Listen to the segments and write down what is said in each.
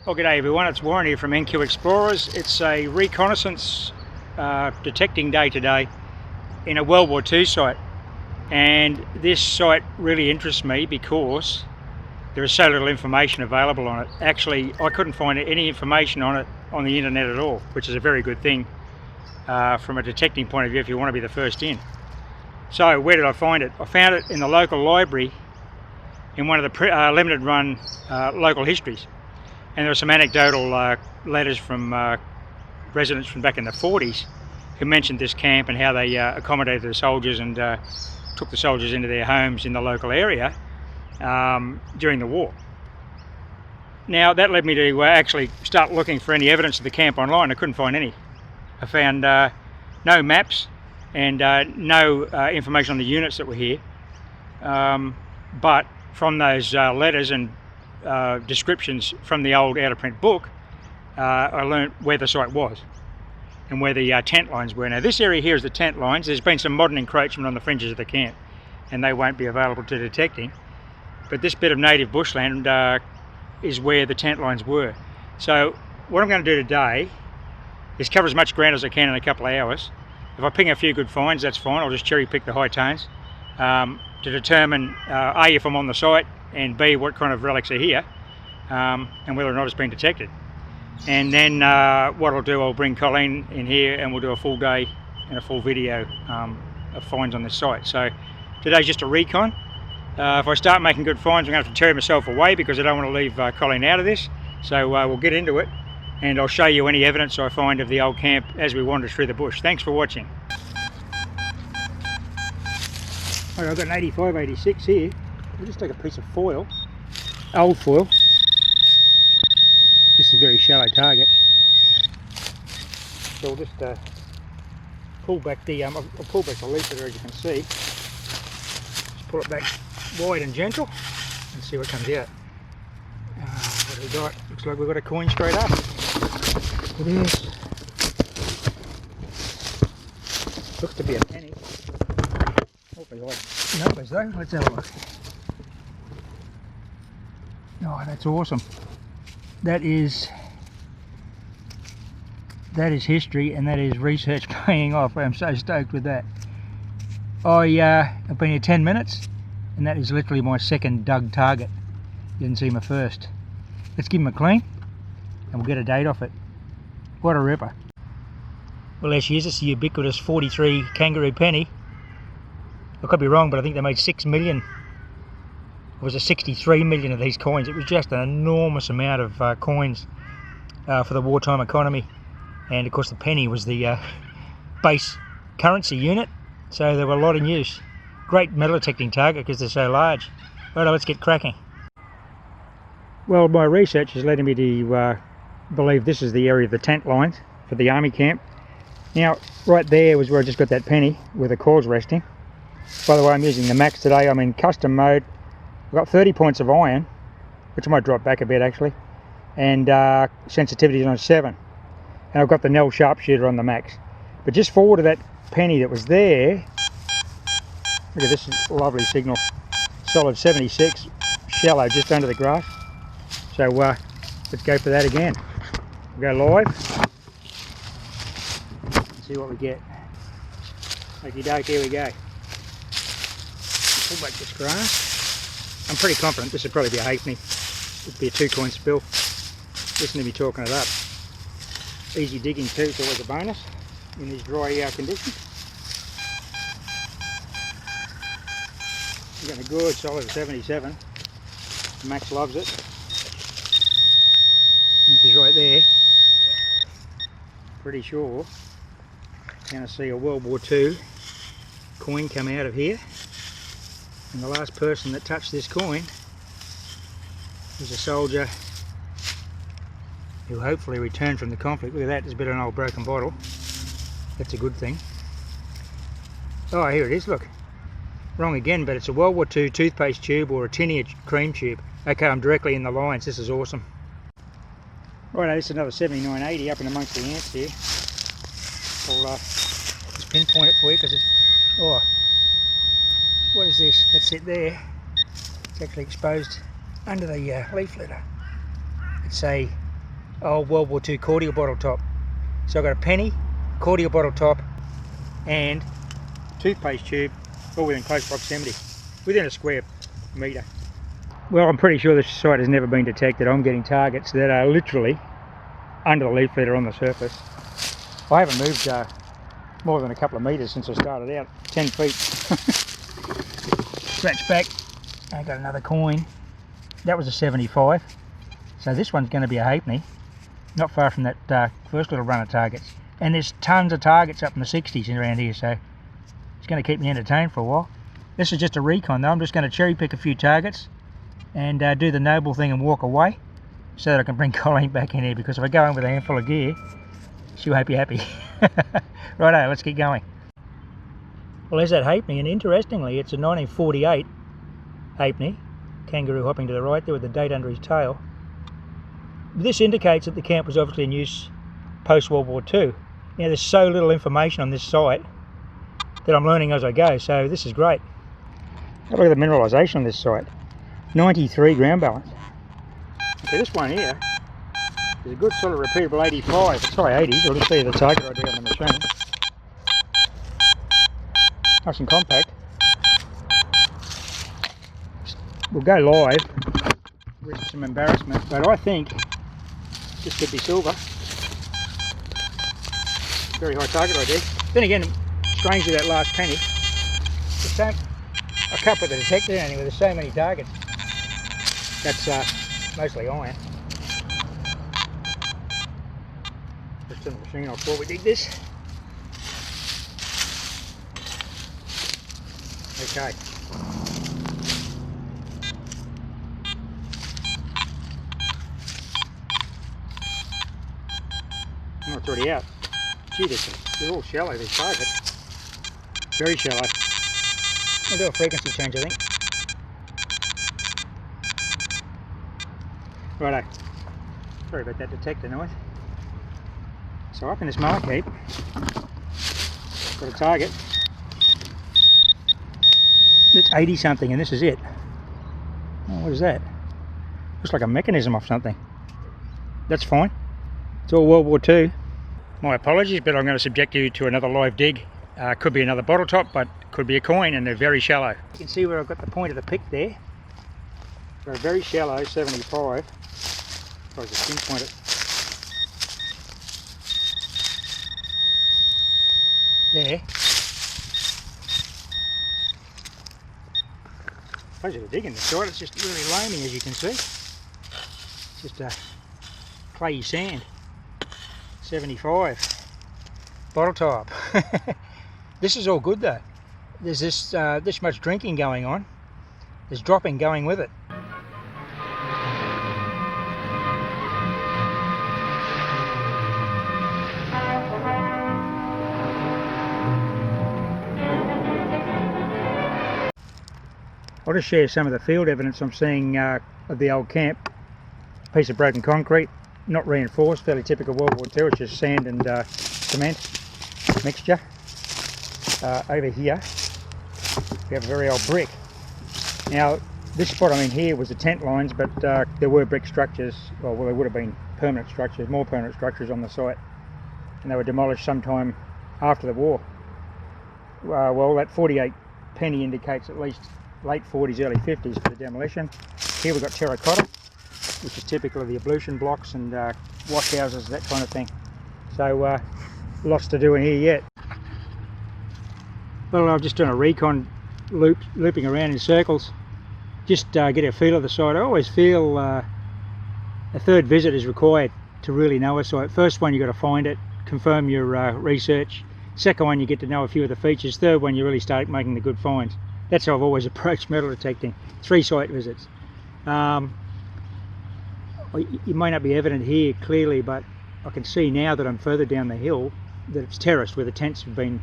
Well, g'day everyone, it's Warren here from NQ Explorers. It's a reconnaissance detecting day today in a World War II site, and this site really interests me because there is so little information available on it. Actually, I couldn't find any information on it on the internet at all, which is a very good thing from a detecting point of view if you want to be the first in. So where did I find it? I found it in the local library in one of the limited run local histories. And there were some anecdotal letters from residents from back in the 40s who mentioned this camp and how they accommodated the soldiers and took the soldiers into their homes in the local area during the war. Now that led me to actually start looking for any evidence of the camp online. I couldn't find any. I found no maps and no information on the units that were here. But from those letters and descriptions from the old out of print book, I learnt where the site was and where the tent lines were. Now this area here is the tent lines. There's been some modern encroachment on the fringes of the camp and they won't be available to detecting, but this bit of native bushland is where the tent lines were. So what I'm going to do today is cover as much ground as I can in a couple of hours. If I ping a few good finds, that's fine. I'll just cherry pick the high tones to determine A, if I'm on the site, and B, what kind of relics are here, and whether or not it's been detected. And then what I'll do, I'll bring Colleen in here and we'll do a full day and a full video of finds on this site. So today's just a recon. If I start making good finds, I'm going to have to carry myself away because I don't want to leave Colleen out of this. So we'll get into it and I'll show you any evidence I find of the old camp as we wander through the bush. Thanks for watching. Okay, I've got an 85-86 here. I'll just take a piece of foil, old foil. This is a very shallow target. So we'll just pull back the, I'll pull back the leaflet as you can see. Just pull it back wide and gentle and see what comes out. What have we got? Looks like we've got a coin straight up. It is. Looks to be a penny. Awfully light numbers though. Let's have a look. Oh, that's awesome. That is history and that is research paying off. I'm so stoked with that. I've been here 10 minutes and that is literally my second dug target. Didn't see my first. Let's give him a clean and we'll get a date off it. What a ripper. Well, there she is. It's the ubiquitous 43 kangaroo penny. I could be wrong, but I think they made 6 million. It was a 63 million of these coins. It was just an enormous amount of coins for the wartime economy, and of course the penny was the base currency unit, so they were a lot in use. Great metal detecting target because they're so large. Right, let's get cracking. Well, my research has led me to believe this is the area of the tent lines for the army camp. Now right there was where I just got that penny with the coils resting. By the way, I'm using the max today. I'm in custom mode. I've got 30 points of iron, which I might drop back a bit actually, and sensitivity is on 7. And I've got the Nell sharpshooter on the max. But just forward of that penny that was there, look at this lovely signal. Solid 76, shallow, just under the grass. So let's go for that again. We'll go live. See what we get. Okie doke, here we go. Pull back this grass. I'm pretty confident this would probably be a halfpenny. It'd be a 2 coin spill. Listen to me talking it up. Easy digging too, it's always a bonus in these dry conditions. I'm getting a good solid 77. Max loves it. This is right there. Pretty sure you're going to see a World War II coin come out of here. And the last person that touched this coin was a soldier who hopefully returned from the conflict. Look at that, there's a bit of an old broken bottle. That's a good thing. Oh, here it is, look. Wrong again, but it's a World War II toothpaste tube or a tinea cream tube. Okay, I'm directly in the lines, this is awesome. Right, this is another 7980 up in amongst the ants here. I'll just pinpoint it for you because it's... Oh, what is this? That's it there. It's actually exposed under the leaf litter. It's a old World War II cordial bottle top. So I've got a penny, cordial bottle top, and toothpaste tube, all within close proximity, within a square metre. Well, I'm pretty sure this site has never been detected. I'm getting targets that are literally under the leaf litter on the surface. I haven't moved more than a couple of metres since I started out, 10 feet. Scratch back, I got another coin. That was a 75. So this one's going to be a halfpenny, not far from that first little run of targets. And there's tons of targets up in the 60s around here, so it's going to keep me entertained for a while. This is just a recon though. I'm just going to cherry pick a few targets and do the noble thing and walk away so that I can bring Colleen back in here, because if I go in with a handful of gear, she won't be happy. Righto, let's get going. Well, there's that halfpenny, and interestingly, it's a 1948 halfpenny. Kangaroo hopping to the right there with the date under his tail. This indicates that the camp was obviously in use post World War II. Now, there's so little information on this site that I'm learning as I go, so this is great. Have a look at the mineralisation on this site. 93 ground balance. Okay, this one here is a good sort of repeatable 85. It's high 80s. I'll just see the target ID on the machine. Nice and compact. We'll go live, risk some embarrassment, but I think this could be silver. Very high target ID. Then again, strangely, that last penny, the same. I can't put the detector in anyway, there's so many targets. That's mostly iron. Just turn the machine off before we dig this. Okay. Oh, it's already out. Gee, they're all shallow, this target. Very shallow. I'll do a frequency change, I think. Righto. Sorry about that detector noise. So up in this mark heap, got a target. It's 80 something, and this is it. Oh, what is that? Looks like a mechanism off something. That's fine. It's all World War II. My apologies, but I'm going to subject you to another live dig. Could be another bottle top, but could be a coin, and they're very shallow. You can see where I've got the point of the pick there. Got a very shallow 75. If I was just pinpoint it. There. Pleasure to dig in the side. It's just really loamy, as you can see. It's just a clayey sand. 75. Bottle top. This is all good though. There's this much drinking going on. There's dropping going with it. I'll just share some of the field evidence I'm seeing of the old camp. Piece of broken concrete, not reinforced, fairly typical World War II, it's just sand and cement mixture. Over here we have a very old brick. Now this spot I'm in here was the tent lines, but there were brick structures, well there would have been permanent structures, more permanent structures on the site, and they were demolished sometime after the war. Well, that 48 penny indicates at least late 40s, early 50s for the demolition. Here we've got terracotta, which is typical of the ablution blocks and wash houses, that kind of thing. So lots to do in here yet. Well, I've just done a recon looping around in circles, just get a feel of the site. I always feel a third visit is required to really know a site. First one, you've got to find it, confirm your research. Second one, you get to know a few of the features. Third one, you really start making the good finds. That's how I've always approached metal detecting. 3 site visits. It may not be evident here clearly, but I can see now that I'm further down the hill that it's terraced, where the tents have been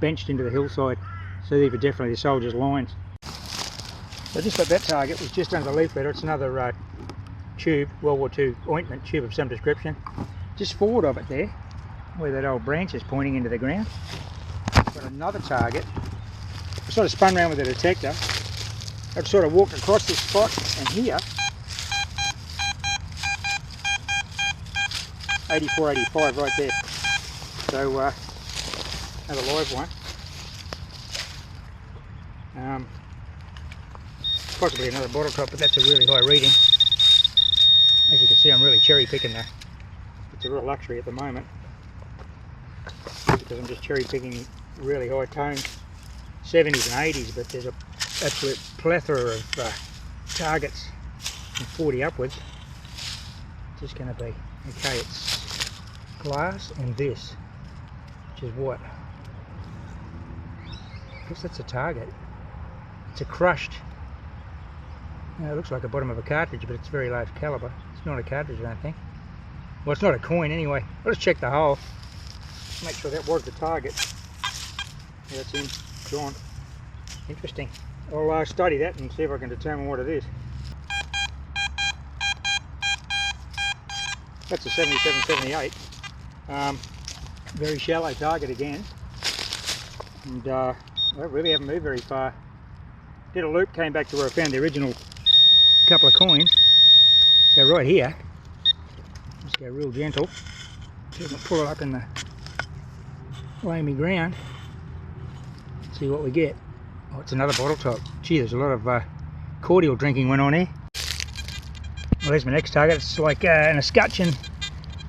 benched into the hillside. So these are definitely the soldiers' lines. So just like that target was just under the leaf litter. It's another tube, World War II ointment tube of some description. Just forward of it there, where that old branch is pointing into the ground. Got another target. I sort of spun around with the detector. I've sort of walked across this spot, and here 84, 85 right there. So another live one. Possibly another bottle top, but that's a really high reading. As you can see, I'm really cherry picking that. It's a real luxury at the moment because I'm just cherry picking really high tones, 70s and 80s, but there's an absolute plethora of targets from 40 upwards. It's just going to be, okay, it's glass and this, which is what? I guess that's a target. It's a crushed. It looks like the bottom of a cartridge, but it's very large caliber. It's not a cartridge, I don't think. Well, it's not a coin anyway. I'll just check the hole. Make sure that was the target. Yeah, that's in. Gone. Interesting. I'll study that and see if I can determine what it is. That's a 77, 78. Very shallow target again. And I really haven't moved very far. Did a loop, came back to where I found the original couple of coins. So right here, just go real gentle. See if I can pull it up in the loamy ground. See what we get. Oh, it's another bottle top. Gee, there's a lot of cordial drinking went on here. Well, there's my next target. It's like an escutcheon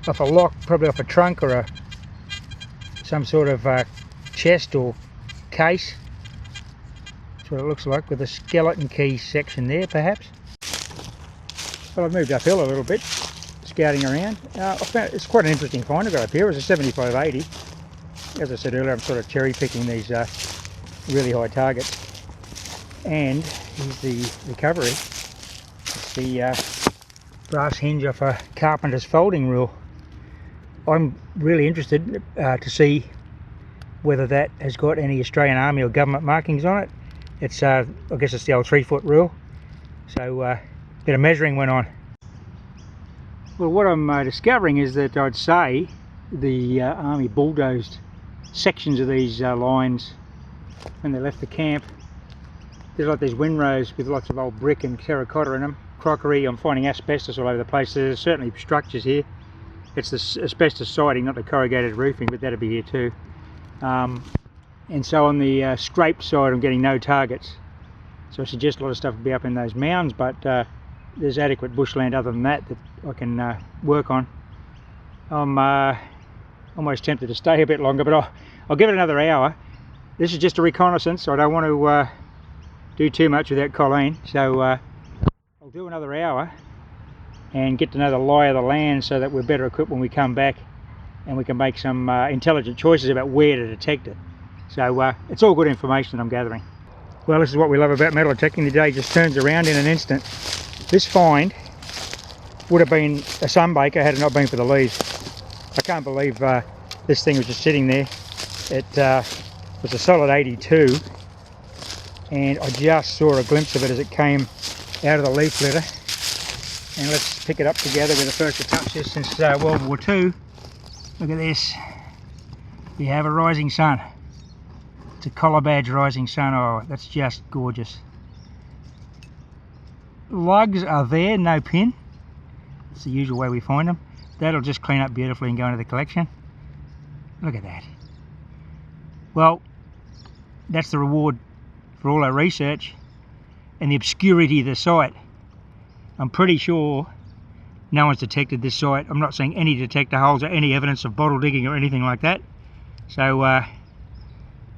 off a lock, probably off a trunk or some sort of chest or case. That's what it looks like, with a skeleton key section there, perhaps. Well, I've moved uphill a little bit, scouting around. I found it's quite an interesting find I got up here. It was a 75-80. As I said earlier, I'm sort of cherry picking these really high targets. And here's the recovery. It's the brass hinge off a carpenter's folding rule. I'm really interested to see whether that has got any Australian Army or government markings on it. It's I guess it's the old 3-foot rule. So a bit of measuring went on. Well, what I'm discovering is that I'd say the Army bulldozed sections of these lines when they left the camp. There's like these windrows with lots of old brick and terracotta in them, crockery. I'm finding asbestos all over the place. There's certainly structures here. It's the asbestos siding, not the corrugated roofing, but that'll be here too. And so on the scraped side, I'm getting no targets. So I suggest a lot of stuff will be up in those mounds, but there's adequate bushland other than that I can work on. I'm almost tempted to stay a bit longer, but I'll give it another hour. This is just a reconnaissance. I don't want to do too much without Colleen, so I'll do another hour and get to know the lie of the land so that we're better equipped when we come back and we can make some intelligent choices about where to detect it. So it's all good information that I'm gathering. Well, this is what we love about metal detecting. The day just turns around in an instant. This find would have been a sunbaker had it not been for the leaves. I can't believe this thing was just sitting there. It was a solid 82, and I just saw a glimpse of it as it came out of the leaf litter. And let's pick it up together. We're the first to touch this since World War II. Look at this. You have a rising sun. It's a collar badge rising sun. Oh, that's just gorgeous. Lugs are there, no pin. It's the usual way we find them. That'll just clean up beautifully and go into the collection. Look at that. Well, that's the reward for all our research and the obscurity of the site. I'm pretty sure no one's detected this site. I'm not seeing any detector holes or any evidence of bottle digging or anything like that. So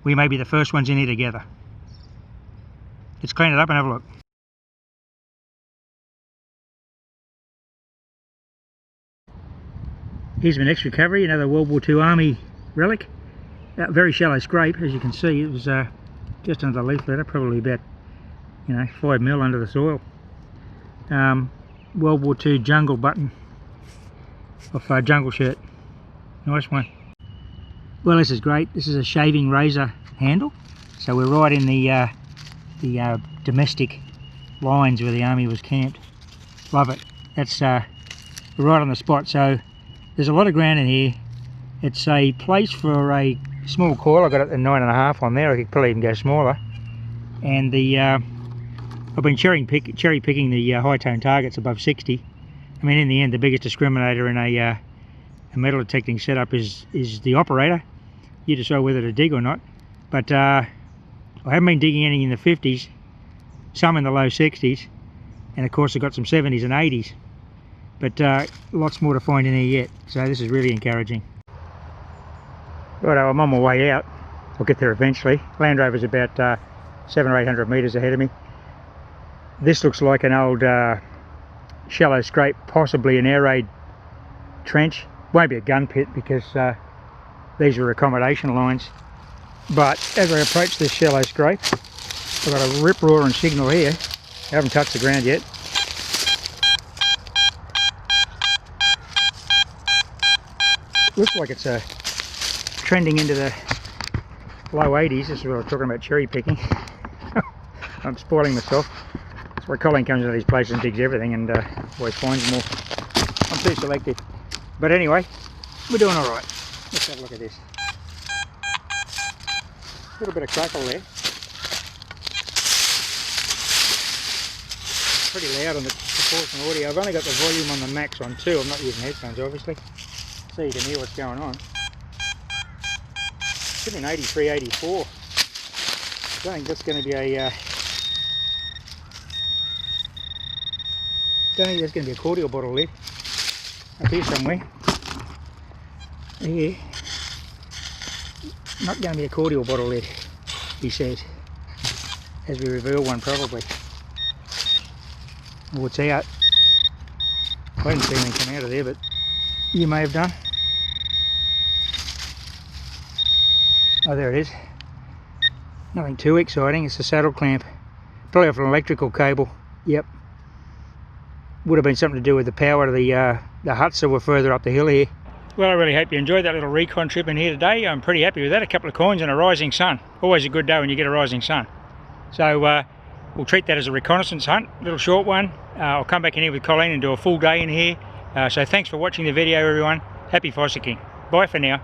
we may be the first ones in here together. Let's clean it up and have a look. Here's my next recovery, another World War II Army relic. Very shallow scrape, as you can see. It was just under the leaf litter, probably about 5 mil under the soil. World War II jungle button off a jungle shirt. Nice one. Well, this is great. This is a shaving razor handle, so we're right in the domestic lines where the army was camped. Love it. That's right on the spot. So there's a lot of ground in here. It's a place for a small coil. I got it at 9.5 on there. I could probably even go smaller. And the I've been cherry picking the high tone targets above 60. I mean, in the end, the biggest discriminator in a metal detecting setup is the operator. You decide whether to dig or not. But I haven't been digging any in the 50s, some in the low 60s, and of course I've got some 70s and 80s. But lots more to find in here yet, so this is really encouraging. Righto, I'm on my way out. I'll get there eventually. Land Rover's about 700 or 800 metres ahead of me. This looks like an old shallow scrape, possibly an air raid trench. Won't be a gun pit because these are accommodation lines. But as I approach this shallow scrape, I've got a rip-roaring signal here. I haven't touched the ground yet. Looks like it's trending into the low 80s. This is what I was talking about, cherry picking. I'm spoiling myself. That's why Colin comes into these places and digs everything and always finds them all. I'm too selective. But anyway, we're doing alright. Let's have a look at this. A little bit of crackle there. Pretty loud on the proportional audio. I've only got the volume on the max on 2. I'm not using headphones obviously, so you can hear what's going on. It's in 83, 84. I don't think that's going to be a don't think there's going to be a cordial bottle lid up here somewhere. Here, not going to be a cordial bottle lid, he says, as we reveal one probably. Oh, it's out. I didn't see anything come out of there, but you may have done. Oh, there it is. Nothing too exciting. It's a saddle clamp, probably off an electrical cable. Yep. Would have been something to do with the power to the huts that were further up the hill here. Well, I really hope you enjoyed that little recon trip in here today. I'm pretty happy with that. A couple of coins and a rising sun. Always a good day when you get a rising sun. So we'll treat that as a reconnaissance hunt, little short one. I'll come back in here with Colleen and do a full day in here. So thanks for watching the video, everyone. Happy fossicking. Bye for now.